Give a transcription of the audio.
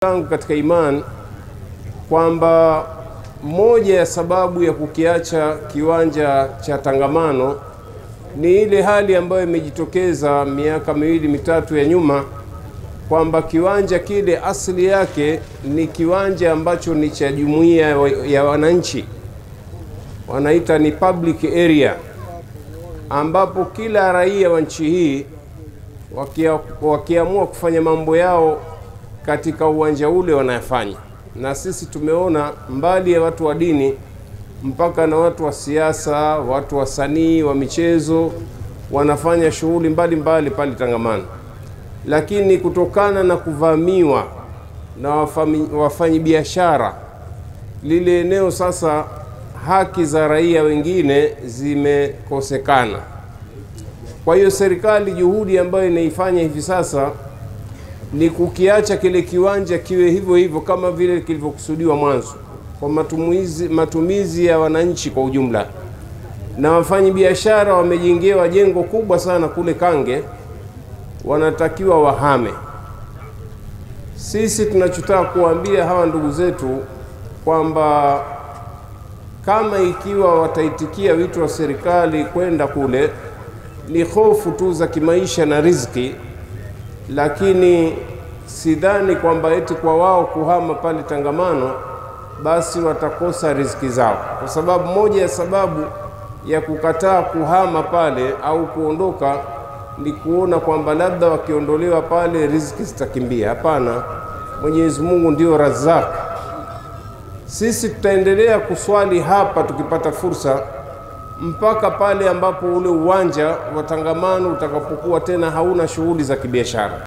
Tangu katika imani kwamba moja ya sababu ya kukiacha kiwanja cha Tangamano ni ile hali ambayo imejitokeza miaka miwili mitatu ya nyuma, kwamba kiwanja kile asili yake ni kiwanja ambacho ni cha jumuiya ya wananchi, wanaita ni public area, ambapo kila raia wa nchi hii wakiamua kufanya mambo yao katika uwanja ule wanayafanya. Na sisi tumeona mbali ya watu wa dini mpaka na watu wa siasa, watu wasanii wa michezo wanafanya shughuli mbalimbali pale Tangamano. Lakini kutokana na kuvamiwa na wafanyi biashara lile eneo, sasa haki za raia wengine zimekosekana. Kwa hiyo serikali, juhudi ambayo inaifanya hivi sasa ni kukiacha kile kiwanja kiwe hivyo hivyo kama vile kilivyokusudiwa mwanzo, kwa matumizi ya wananchi kwa ujumla. Na wafanyi biashara wamejengewa jengo kubwa sana kule Kange, wanatakiwa wahame. Sisi tunachotaka kuambia hawa ndugu zetu kwamba kama ikiwa wataitikia wito wa serikali kwenda kule, ni hofu tu za kimaisha na riziki, lakini sidhani kwamba eti kwa wao kuhama pale Tangamano basi watakosa riziki zao, kwa sababu moja ya sababu ya kukataa kuhama pale au kuondoka ni kuona kwamba labda wakiondolewa pale riziki zitakimbia. Hapana, Mwenyezi Mungu ndio Razzaq. Sisi tutaendelea kuswali hapa tukipata fursa mpaka pale ambapo ule uwanja wa Tangamano utakapokuwa tena hauna shughuli za kibiashara.